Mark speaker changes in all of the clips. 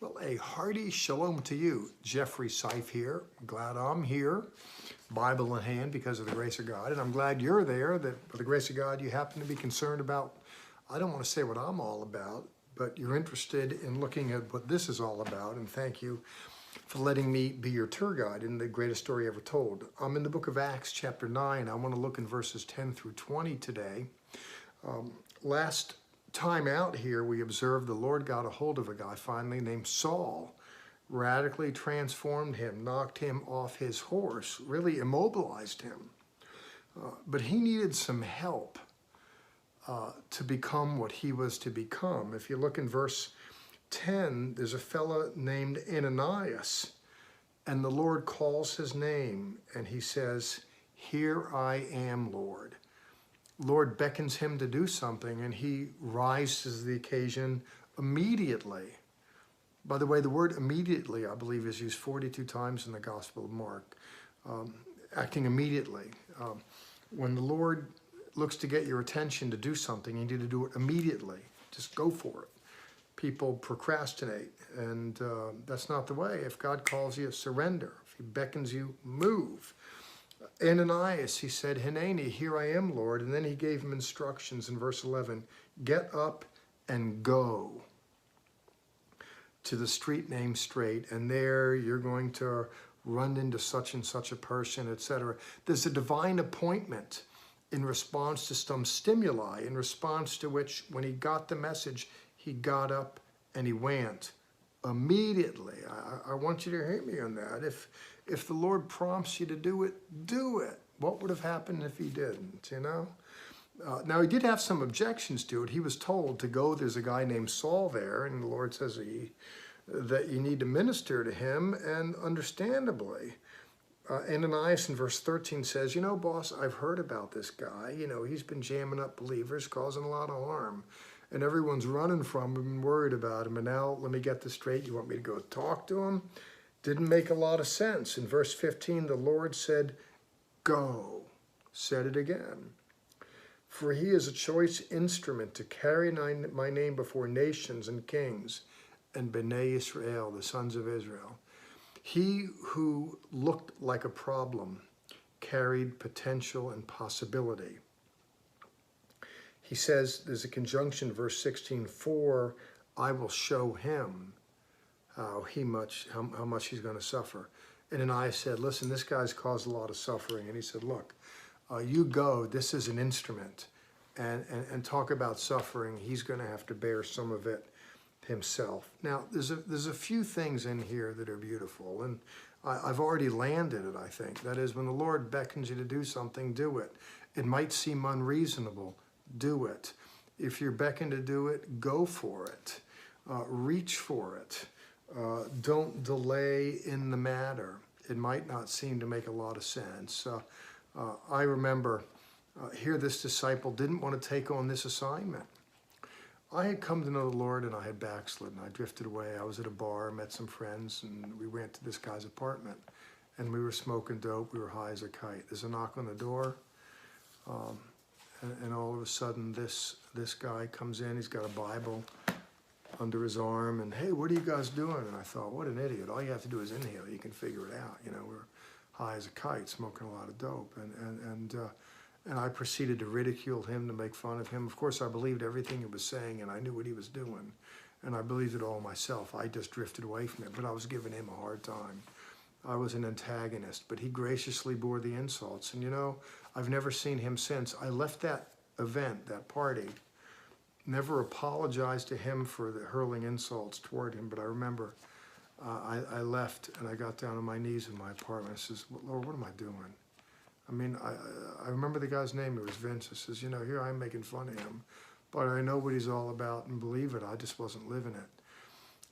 Speaker 1: Well, a hearty shalom to you. Jeffrey Seif here. Glad I'm here, Bible in hand, because of the grace of God. And I'm glad you're there, that by the grace of God, you happen to be concerned about, I don't want to say what I'm all about, but you're interested in looking at what this is all about. And thank you for letting me be your tour guide in the greatest story ever told. I'm in the book of Acts, chapter 9. I want to look in verses 10 through 20 today. Last time out here, we observed the Lord got a hold of a guy finally named Saul, radically transformed him, knocked him off his horse, really immobilized him. But he needed some help to become what he was to become. If you look in verse 10, there's a fella named Ananias, and the Lord calls his name, and he says, "Here I am, Lord." Lord beckons him to do something, and he rises to the occasion immediately. By the way, the word immediately, I believe, is used 42 times in the Gospel of Mark. Acting immediately. When the Lord looks to get your attention to do something, you need to do it immediately. Just go for it. People procrastinate, and that's not the way. If God calls you, surrender. If he beckons you, move. Ananias, he said, "Hineni, here I am, Lord." And then he gave him instructions in verse 11. Get up and go to the street named Straight, and there you're going to run into such and such a person, etc. There's a divine appointment in response to some stimuli, in response to which, when he got the message, he got up and he went immediately. I want you to hear me on that. If the Lord prompts you to do it, do it. What would have happened if he didn't, you know? Now, he did have some objections to it. He was told to go, there's a guy named Saul there, and the Lord says that you need to minister to him, and understandably. Ananias in verse 13 says, "You know, boss, I've heard about this guy. You know, he's been jamming up believers, causing a lot of harm. And everyone's running from him and worried about him. And now, let me get this straight. You want me to go talk to him?" Didn't make a lot of sense. In verse 15, the Lord said, "Go." Said it again. "For he is a choice instrument to carry my name before nations and kings and Bnei Israel, the sons of Israel." He who looked like a problem carried potential and possibility. He says, there's a conjunction, verse 16, "For I will show him how much he's going to suffer." And Ananias said, "Listen, this guy's caused a lot of suffering." And he said, "Look, you go, this is an instrument, and talk about suffering. He's going to have to bear some of it himself." Now, there's a few things in here that are beautiful, and I've already landed it, I think. That is, when the Lord beckons you to do something, do it. It might seem unreasonable. Do it. If you're beckoned to do it, go for it. Reach for it. Don't delay in the matter. It might not seem to make a lot of sense. I remember here this disciple didn't want to take on this assignment. I had come to know the Lord, and I had backslidden. I drifted away. I was at a bar, met some friends, and we went to this guy's apartment. And we were smoking dope. We were high as a kite. There's a knock on the door. And all of a sudden, this guy comes in. He's got a Bible under his arm, and, "Hey, what are you guys doing?" And I thought, what an idiot. All you have to do is inhale. You can figure it out. You know, we're high as a kite, smoking a lot of dope. And I proceeded to ridicule him, to make fun of him. Of course, I believed everything he was saying, and I knew what he was doing. And I believed it all myself. I just drifted away from it, but I was giving him a hard time. I was an antagonist, but he graciously bore the insults. And, you know, I've never seen him since. I left that event, that party, never apologized to him for the hurling insults toward him, but I remember I left and I got down on my knees in my apartment. I says, "Lord, what am I doing?" I mean, I remember the guy's name. It was Vince. I says, "You know, here I'm making fun of him, but I know what he's all about and believe it. I just wasn't living it."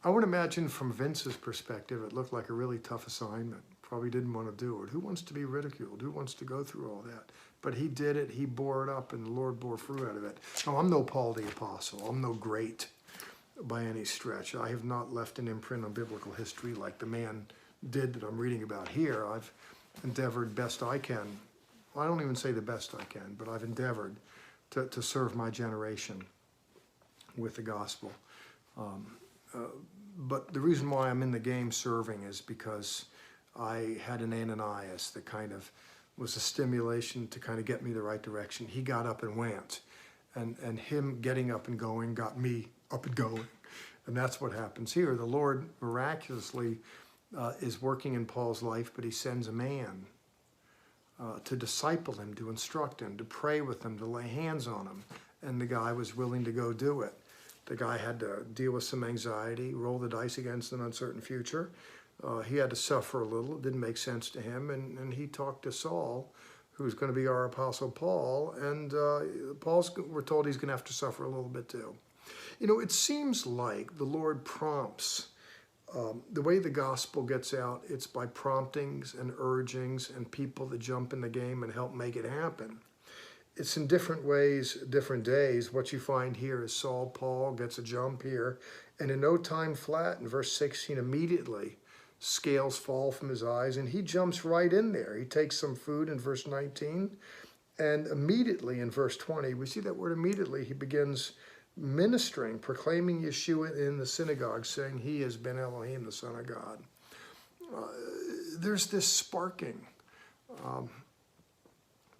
Speaker 1: I would imagine from Vince's perspective, it looked like a really tough assignment. Probably didn't want to do it. Who wants to be ridiculed? Who wants to go through all that? But he did it. He bore it up, and the Lord bore fruit out of it. Now, I'm no Paul the Apostle. I'm no great by any stretch. I have not left an imprint on biblical history like the man did that I'm reading about here. I've endeavored best I can. Well, I don't even say the best I can, but I've endeavored to serve my generation with the gospel. But the reason why I'm in the game serving is because I had an Ananias that kind of was a stimulation to kind of get me the right direction. He got up and went. And him getting up and going got me up and going. And that's what happens here. The Lord miraculously is working in Paul's life, but he sends a man to disciple him, to instruct him, to pray with him, to lay hands on him. And the guy was willing to go do it. The guy had to deal with some anxiety, roll the dice against an uncertain future. He had to suffer a little. It didn't make sense to him. And he talked to Saul, who's going to be our Apostle Paul. And we're told he's going to have to suffer a little bit too. You know, it seems like the Lord prompts. The way the gospel gets out, it's by promptings and urgings and people that jump in the game and help make it happen. It's in different ways, different days. What you find here is Paul gets a jump here, and in no time flat, in verse 16, immediately scales fall from his eyes, and he jumps right in there. He takes some food in verse 19, and immediately in verse 20, we see that word immediately, he begins ministering, proclaiming Yeshua in the synagogue, saying he has been Elohim, the Son of God. There's this sparking.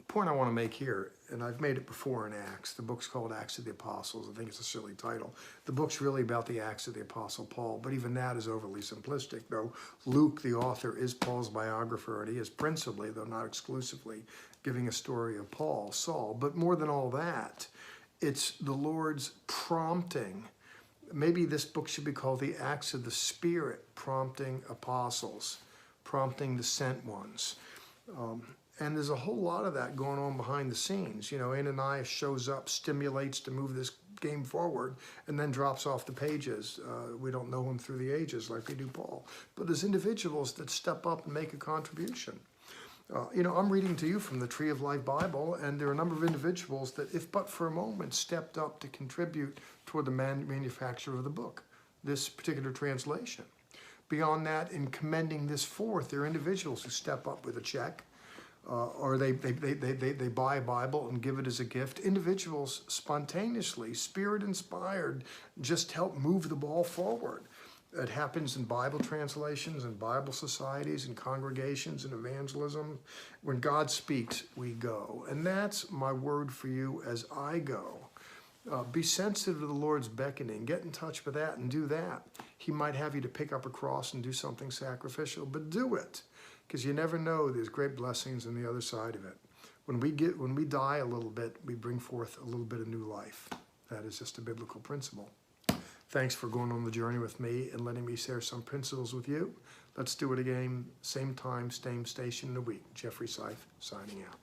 Speaker 1: Point I want to make here, and I've made it before in Acts. The book's called Acts of the Apostles. I think it's a silly title. The book's really about the Acts of the Apostle Paul, but even that is overly simplistic, though Luke, the author, is Paul's biographer, and he is principally, though not exclusively, giving a story of Paul, Saul. But more than all that, it's the Lord's prompting. Maybe this book should be called the Acts of the Spirit, prompting apostles, prompting the sent ones. And there's a whole lot of that going on behind the scenes. You know, Ananias shows up, stimulates to move this game forward, and then drops off the pages. We don't know him through the ages like we do Paul. But there's individuals that step up and make a contribution. You know, I'm reading to you from the Tree of Life Bible, and there are a number of individuals that, if but for a moment, stepped up to contribute toward the manufacture of the book, this particular translation. Beyond that, in commending this forth, there are individuals who step up with a check, or they buy a Bible and give it as a gift. Individuals spontaneously, spirit-inspired, just help move the ball forward. It happens in Bible translations and Bible societies and congregations and evangelism. When God speaks, we go. And that's my word for you as I go. Be sensitive to the Lord's beckoning. Get in touch with that and do that. He might have you to pick up a cross and do something sacrificial, but do it. Because you never know, there's great blessings on the other side of it. When we die a little bit, we bring forth a little bit of new life. That is just a biblical principle. Thanks for going on the journey with me and letting me share some principles with you. Let's do it again, same time, same station in a week. Jeffrey Seif, signing out.